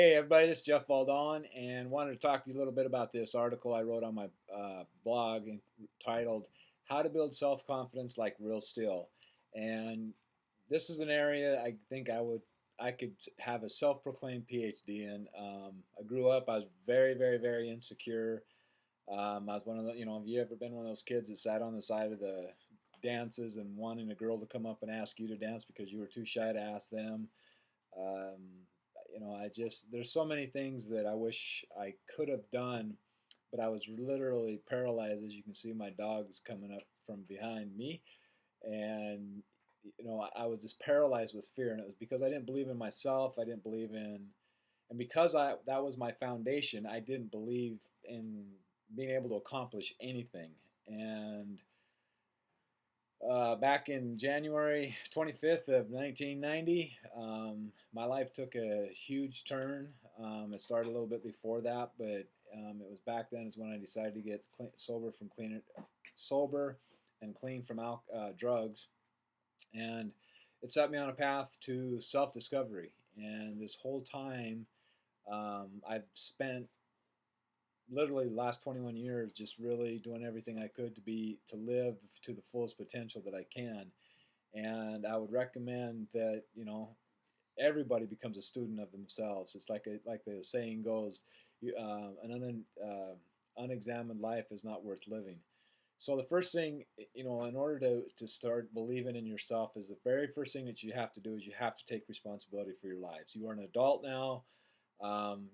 Hey everybody, this is Jeff Valdon, and wanted to talk to you a little bit about this article I wrote on my blog titled "How to Build Self-Confidence Like Real Steel." And this is an area I think I could have a self-proclaimed PhD in. I grew up, I was very, very, very insecure. I was one of the, have you ever been one of those kids that sat on the side of the dances and wanting a girl to come up and ask you to dance because you were too shy to ask them? Um, I just there's so many things that I wish I could have done, but I was literally paralyzed. As you can see, my dog is coming up from behind me, and I was just paralyzed with fear, and it was because I didn't believe in myself. I didn't believe in, and because I that was my foundation, I didn't believe in being able to accomplish anything. And back in January 25th of 1990, my life took a huge turn. It started a little bit before that, but it was back then is when I decided to get sober and clean from drugs, and it set me on a path to self-discovery. And this whole time, I've spent literally the last 21 years just really doing everything I could to live to the fullest potential that I can. And I would recommend that everybody becomes a student of themselves. It's like the saying goes, unexamined life is not worth living. So the first thing, in order to start believing in yourself, is the very first thing that you have to do is you have to take responsibility for your lives. You are an adult now.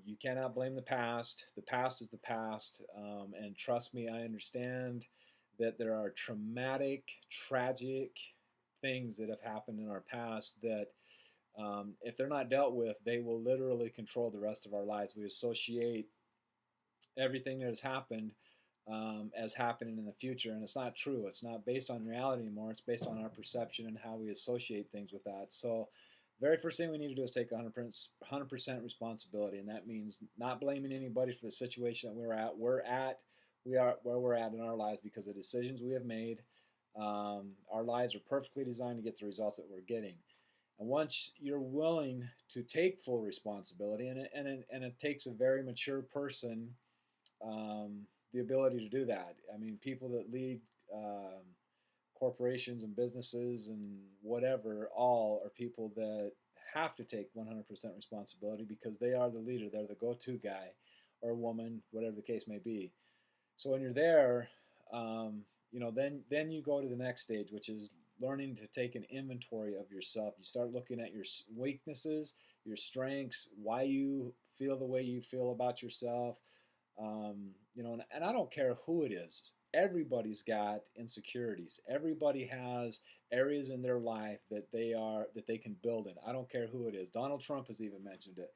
You cannot blame the past. The past is the past. And trust me, I understand that there are traumatic, tragic things that have happened in our past that, if they're not dealt with, they will literally control the rest of our lives. We associate everything that has happened as happening in the future, and it's not true. It's not based on reality anymore. It's based on our perception and how we associate things with that. So very first thing we need to do is take 100% responsibility, and that means not blaming anybody for the situation that we are where we're at in our lives because of decisions we have made. Our lives are perfectly designed to get the results that we're getting. And once you're willing to take full responsibility, and it takes a very mature person, the ability to do that. I mean, people that lead corporations and businesses and whatever, all are people that have to take 100% responsibility because they are the leader. They're the go-to guy or woman, whatever the case may be. So when you're there, then you go to the next stage, which is learning to take an inventory of yourself. You start looking at your weaknesses, your strengths, why you feel the way you feel about yourself. And I don't care who it is. Everybody's got insecurities. Everybody has areas in their life that they can build in. I don't care who it is. Donald Trump has even mentioned it,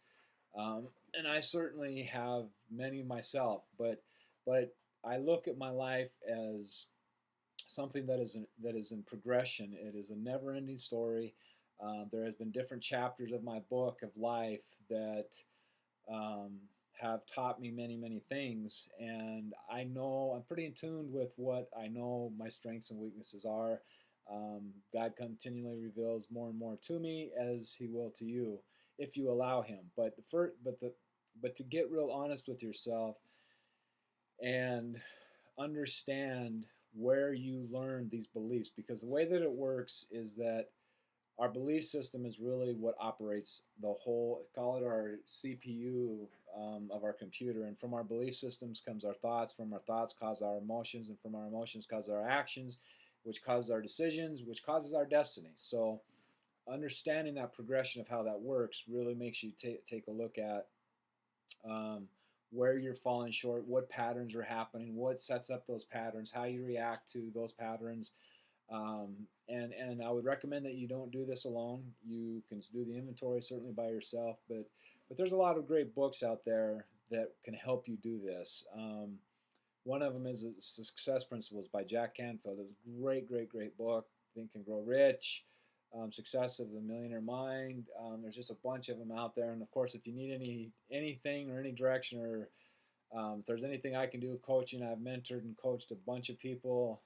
and I certainly have many myself. But I look at my life as something that is in progression. It is a never-ending story. There has been different chapters of my book of life that um, have taught me many, many things, and I know I'm pretty in tune with what I know my strengths and weaknesses are. God continually reveals more and more to me, as He will to you, if you allow Him. But to get real honest with yourself and understand where you learn these beliefs, because the way that it works is that our belief system is really what operates the whole, call it our CPU, of our computer. And from our belief systems comes our thoughts. From our thoughts cause our emotions, and from our emotions cause our actions, which causes our decisions, which causes our destiny. So understanding that progression of how that works really makes you take a look at um, where you're falling short, what patterns are happening, what sets up those patterns, how you react to those patterns. And I would recommend that you don't do this alone. You can do the inventory certainly by yourself, but there's a lot of great books out there that can help you do this. One of them is Success Principles by Jack Canfield. It's a great, great, great book. Think and Grow Rich, Success of the Millionaire Mind. There's just a bunch of them out there. And of course, if you need anything or any direction, or if there's anything I can do coaching, I've mentored and coached a bunch of people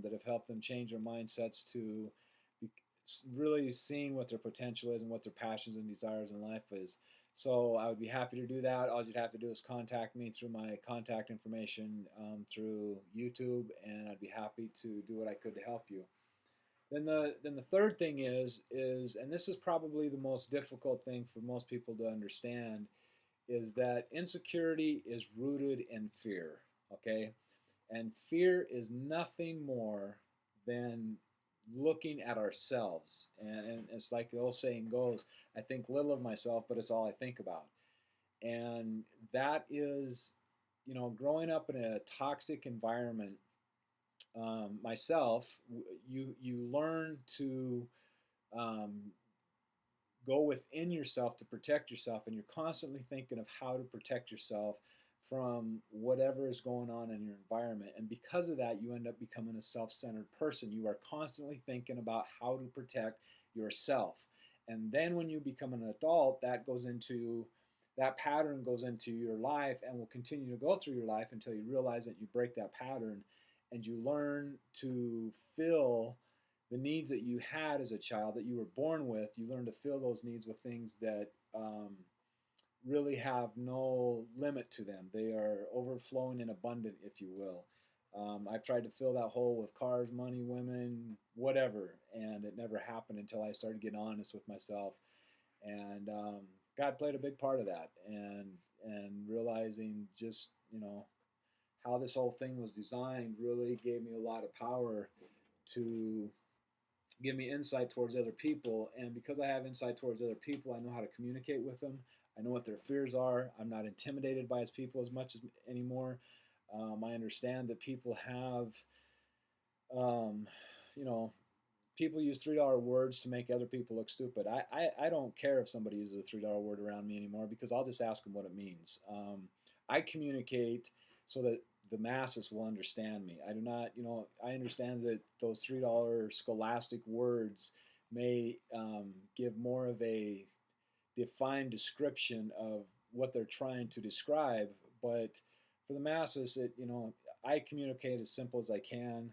that have helped them change their mindsets to be really seeing what their potential is and what their passions and desires in life is. So I would be happy to do that. All you'd have to do is contact me through my contact information through YouTube, and I'd be happy to do what I could to help you. Then the third thing is, and this is probably the most difficult thing for most people to understand, is that insecurity is rooted in fear. Okay, and fear is nothing more than looking at ourselves. And it's like the old saying goes, I think little of myself, but it's all I think about. And that is, growing up in a toxic environment, myself, you learn to um, go within yourself to protect yourself, and you're constantly thinking of how to protect yourself from whatever is going on in your environment. And because of that, you end up becoming a self-centered person. You are constantly thinking about how to protect yourself. And then when you become an adult, that pattern goes into your life and will continue to go through your life until you realize that you break that pattern, and you learn to fill the needs that you had as a child that you were born with. You learn to fill those needs with things that really have no limit to them. They are overflowing and abundant, if you will. I've tried to fill that hole with cars, money, women, whatever, and it never happened until I started getting honest with myself. And God played a big part of that, and realizing just how this whole thing was designed really gave me a lot of power to give me insight towards other people. And because I have insight towards other people, I know how to communicate with them. I know what their fears are. I'm not intimidated by people as much anymore. I understand that people have, um, you know, people use $3 words to make other people look stupid. I don't care if somebody uses a $3 word around me anymore, because I'll just ask them what it means. I communicate so that the masses will understand me. I do not, I understand that those $3 scholastic words may give more of a defined description of what they're trying to describe, but for the masses, I communicate as simple as I can.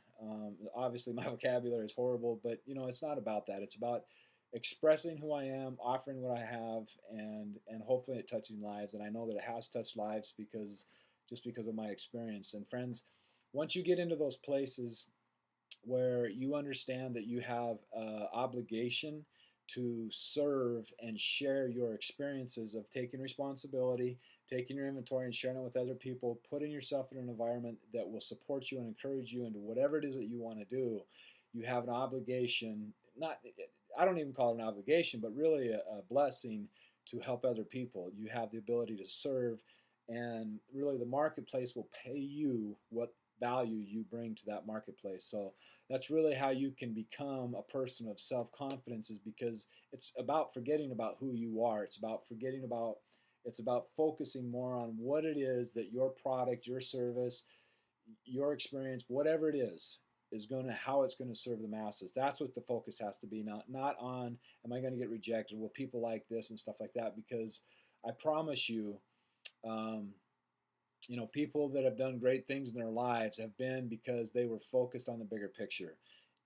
Obviously, my vocabulary is horrible, but it's not about that. It's about expressing who I am, offering what I have, and hopefully it touching lives. And I know that it has touched lives because of my experience. And friends, once you get into those places where you understand that you have an obligation to serve and share your experiences of taking responsibility, taking your inventory and sharing it with other people, putting yourself in an environment that will support you and encourage you into whatever it is that you want to do, you have an obligation, I don't even call it an obligation, but really a blessing to help other people. You have the ability to serve, and really the marketplace will pay you what value you bring to that marketplace. So that's really how you can become a person of self-confidence, is because it's about forgetting about who you are. It's about focusing more on what it is that your product, your service, your experience, whatever it is how it's going to serve the masses. That's what the focus has to be, not on, am I going to get rejected? Will people like this and stuff like that? Because I promise you, people that have done great things in their lives have been because they were focused on the bigger picture.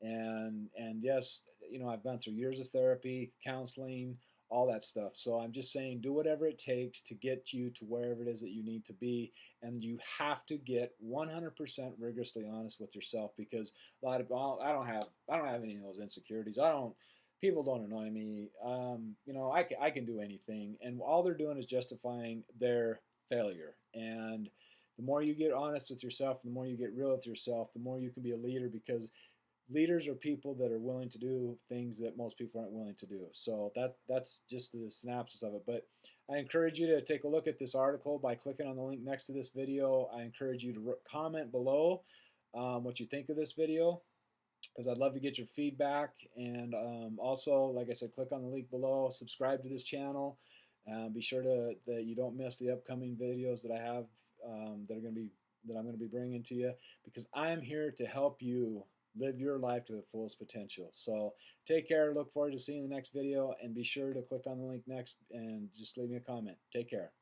And yes, I've gone through years of therapy, counseling, all that stuff. So I'm just saying, do whatever it takes to get you to wherever it is that you need to be. And you have to get 100% rigorously honest with yourself, because I don't have any of those insecurities. People don't annoy me. I can do anything. And all they're doing is justifying their failure. And the more you get honest with yourself, the more you get real with yourself, the more you can be a leader, because leaders are people that are willing to do things that most people aren't willing to do. So that's just the synopsis of it. But I encourage you to take a look at this article by clicking on the link next to this video. I encourage you to comment below what you think of this video, because I'd love to get your feedback. And also, like I said, click on the link below, subscribe to this channel. Be sure that you don't miss the upcoming videos that I have that I'm going to be bringing to you, because I'm here to help you live your life to the fullest potential. So take care. Look forward to seeing the next video, and be sure to click on the link next and just leave me a comment. Take care.